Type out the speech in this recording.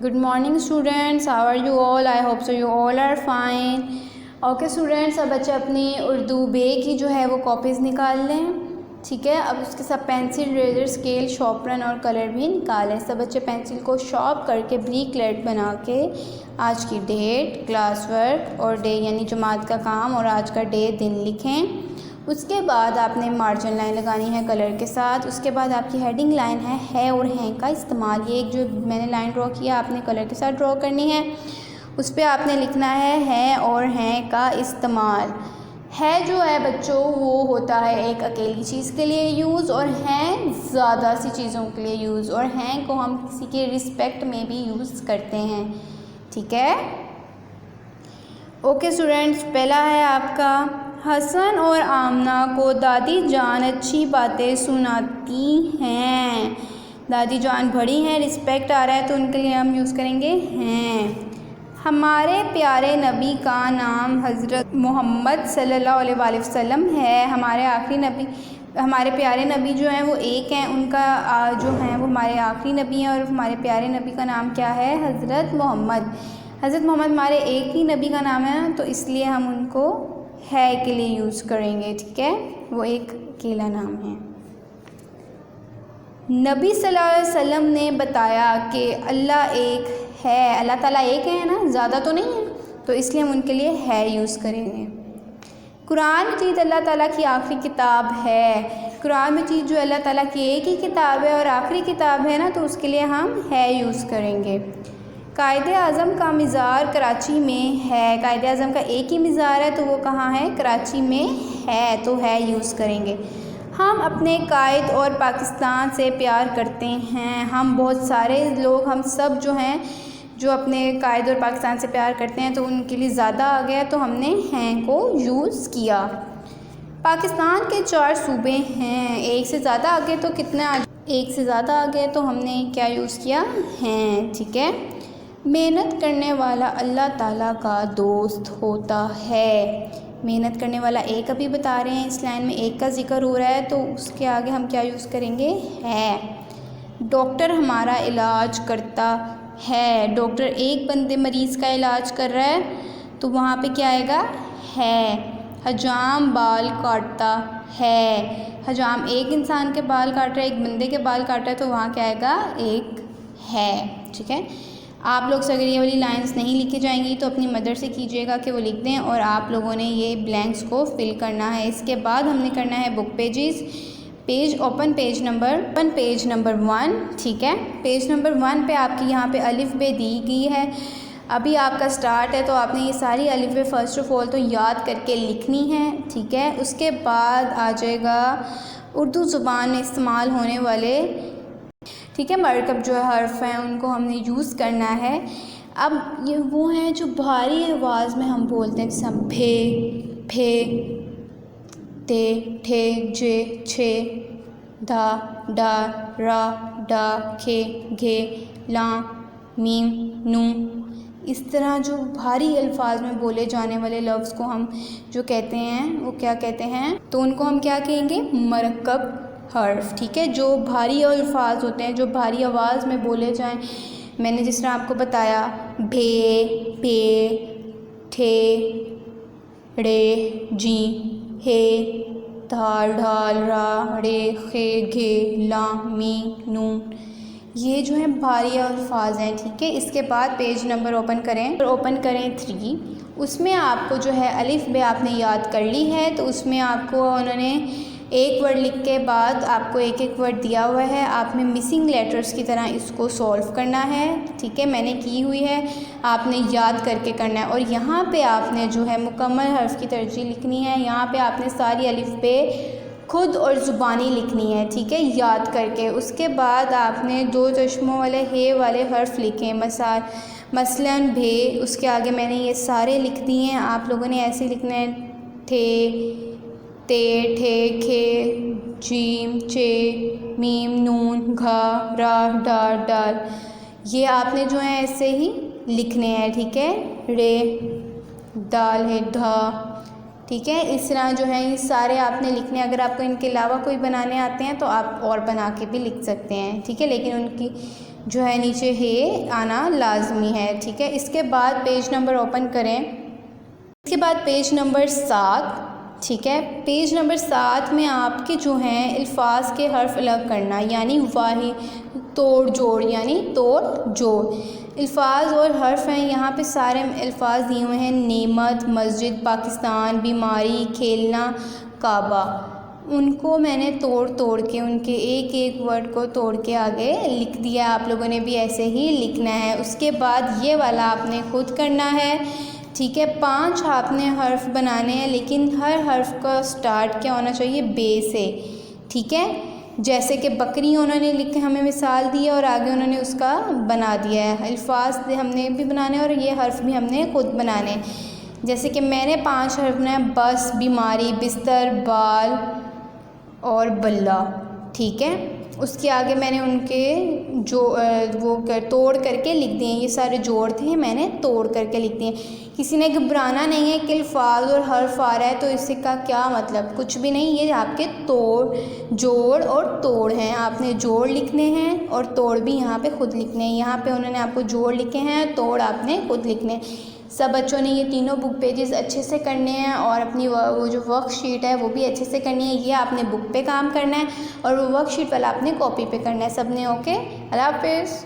Good morning students, how are you all? I hope so you all are fine. Okay students, अब बच्चे अपनी उर्दू बे की जो है वो कॉपीज़ निकाल लें। ठीक है, अब उसके साथ पेंसिल, रेजर, स्केल, शॉर्पनर और कलर भी निकालें। सब बच्चे पेंसिल को शार्प करके ब्रीक लेट बना के आज की डेट, क्लास वर्क और डे यानी जमात का काम और आज का डे दिन लिखें। उसके बाद आपने मार्जिन लाइन लगानी है कलर के साथ। उसके बाद आपकी हेडिंग लाइन है और हैं का इस्तेमाल। ये एक जो मैंने लाइन ड्रॉ किया आपने कलर के साथ ड्रॉ करनी है। उस पर आपने लिखना है और हैं का इस्तेमाल। है जो है बच्चों वो होता है एक अकेली चीज़ के लिए यूज़ और हैं ज़्यादा सी चीज़ों के लिए यूज़, और हैं को हम किसी के रिस्पेक्ट में भी यूज़ करते हैं। ठीक है, ओके स्टूडेंट्स, पहला है आपका हसन और आमना को दादी जान अच्छी बातें सुनाती हैं। दादी जान बड़ी हैं, रिस्पेक्ट आ रहा है तो उनके लिए हम यूज़ करेंगे हैं। हमारे प्यारे नबी का नाम हज़रत मोहम्मद सल्लल्लाहु अलैहि वसल्लम है। हमारे आखिरी नबी, हमारे प्यारे नबी जो हैं वो एक हैं, उनका जो हैं वो हमारे आखिरी नबी हैं और हमारे प्यारे नबी का नाम क्या है? हज़रत मोहम्मद। हज़रत मोहम्मद हमारे एक ही नबी का नाम है तो इसलिए हम उनको है के लिए यूज़ करेंगे। ठीक है, वो एक अकेला नाम है। नबी सल्लल्लाहु अलैहि वसल्लम ने बताया कि अल्लाह एक है। अल्लाह ताला एक है ना, ज़्यादा तो नहीं है, तो इसलिए हम उनके लिए है यूज़ करेंगे। कुरान मजीद अल्लाह ताला की आखिरी किताब है। कुरान मजीद जो अल्लाह ताला की एक ही किताब है और आखिरी किताब है ना, तो उसके लिए हम है यूज़ करेंगे। कायदे आज़म का मज़ार कराची में है। कायदे आज़म का एक ही मज़ार है तो वो कहाँ है? कराची में है, तो है यूज़ करेंगे। हम अपने कायद और पाकिस्तान से प्यार करते हैं। हम बहुत सारे लोग, हम सब जो हैं जो अपने कायद और पाकिस्तान से प्यार करते हैं, तो उनके लिए ज़्यादा आ गया तो हमने हैं को यूज़ किया। पाकिस्तान के 4 सूबे हैं। एक से ज़्यादा आ गए तो कितना? एक से ज़्यादा आ गए तो हमने क्या यूज़ किया? हैं। ठीक है, मेहनत करने वाला अल्लाह ताला का दोस्त होता है। मेहनत करने वाला एक अभी बता रहे हैं, इस लाइन में एक का जिक्र हो रहा है तो उसके आगे हम क्या यूज़ करेंगे? है। डॉक्टर हमारा इलाज करता है। डॉक्टर एक बंदे मरीज़ का इलाज कर रहा है तो वहाँ पे क्या आएगा? है। हजाम बाल काटता है। हजाम एक इंसान के बाल काट रहा है, एक बंदे के बाल काट रहा है तो वहाँ क्या आएगा? एक है। ठीक है, आप लोग से अगर ये वाली लाइंस नहीं लिखी जाएंगी तो अपनी मदर से कीजिएगा कि वो लिख दें और आप लोगों ने ये ब्लैंक्स को फिल करना है। इसके बाद हमने करना है book pages. Page open, page number 1। ठीक है, पेज नंबर 1 पे आपकी यहाँ पे अलिफ बे दी गई है। अभी आपका स्टार्ट है तो आपने ये सारी अलिफ बे फ़र्स्ट ऑफ ऑल तो याद करके लिखनी है। ठीक है, उसके बाद आ जाएगा उर्दू ज़ुबान में इस्तेमाल होने वाले, ठीक है, मरकब जो है हर्फ हैं उनको हमने यूज़ करना है। अब ये वो हैं जो भारी आवाज़ में हम बोलते हैं, जैसे हम फे, फे, ते, ठे, जे, छे, धा, डा, रा, डा, खे, घे, ला, मीम, नू, इस तरह जो भारी अल्फाज में बोले जाने वाले लफ्ज़ को हम जो कहते हैं वो क्या कहते हैं? तो उनको हम क्या कहेंगे? मरकब हर्फ। ठीक है, जो भारी अल्फाज होते हैं, जो भारी आवाज़ में बोले जाएं, मैंने जिस तरह आपको बताया भे, पे, ठे, रे, जी, हे, धाल, ढाल, रा, रे, खे, घे, ला, मी, नून, ये जो है भारी अल्फाज हैं। ठीक है, इसके बाद पेज नंबर ओपन करें, 3। उसमें आपको जो है अलिफ बे आपने याद कर ली है तो उसमें आपको उन्होंने एक वर्ड लिख के बाद आपको एक एक वर्ड दिया हुआ है, आपने मिसिंग लेटर्स की तरह इसको सॉल्व करना है। ठीक है, मैंने की हुई है, आपने याद करके करना है। और यहाँ पे आपने जो है मुकम्मल हर्फ की तरजीह लिखनी है। यहाँ पे आपने सारी अलिफ बे खुद और ज़ुबानी लिखनी है। ठीक है, याद करके। उसके बाद आपने 2 चश्मों वाले हे वाले हर्फ लिखे, मसलन भे, उसके आगे मैंने ये सारे लिख दिए हैं, आप लोगों ने ऐसे लिखना है, थे, ते, ठे, खे, जीम, चे, मीम, नून, घा, रा, डा, डाल, ये आपने जो है ऐसे ही लिखने हैं। ठीक है, रे, दाल है, धा। ठीक है, इस तरह जो है ये सारे आपने लिखने। अगर आपको इनके अलावा कोई बनाने आते हैं तो आप और बना के भी लिख सकते हैं। ठीक है, लेकिन उनकी जो है नीचे हे आना लाजमी है, ठीक है। इसके बाद पेज नंबर ओपन करें। इसके बाद पेज नंबर 7, ठीक है। पेज नंबर 7 में आपके जो हैं अल्फाज के हर्फ अलग करना, यानी वाहिद तोड़ जोड़, यानी तोड़ जोड़ अल्फाज और हर्फ हैं। यहाँ पे सारे अल्फाज दिए हुए हैं, नेमत, मस्जिद, पाकिस्तान, बीमारी, खेलना, काबा। उनको मैंने तोड़ तोड़ के, उनके एक एक वर्ड को तोड़ के आगे लिख दिया। आप लोगों ने भी ऐसे ही लिखना है। उसके बाद ये वाला आपने खुद करना है, ठीक है। 5 आपने हर्फ बनाने हैं, लेकिन हर हर्फ का स्टार्ट क्या होना चाहिए, बे से, ठीक है। जैसे कि बकरी उन्होंने लिख के हमें मिसाल दी है और आगे उन्होंने उसका बना दिया है। अल्फाज हमने भी बनाने और ये हर्फ भी हमने खुद बनाने। जैसे कि मैंने 5 हर्फ बनाए, बस, बीमारी, बिस्तर, बाल और बल्ला, ठीक है। उसके आगे मैंने उनके जो तोड़ करके लिख दिए। ये सारे जोड़ थे, मैंने तोड़ करके लिख दिए। किसी ने घबराना नहीं है कि अल्फाज और हर्फ आ रहा है तो इससे का क्या मतलब, कुछ भी नहीं। ये आपके तोड़, जोड़ और तोड़ हैं। आपने जोड़ लिखने हैं और तोड़ भी यहाँ पे खुद लिखने हैं। यहाँ पे उन्होंने आपको जोड़ लिखे हैं, तोड़ आपने खुद लिखने हैं। सब बच्चों ने ये तीनों बुक पेजेस अच्छे से करने हैं और अपनी वो जो वर्कशीट है वो भी अच्छे से करनी है। ये आपने बुक पे काम करना है और वो वर्कशीट वाला आपने कॉपी पे करना है। सब ने ओके। अल्लाह हाफिज़।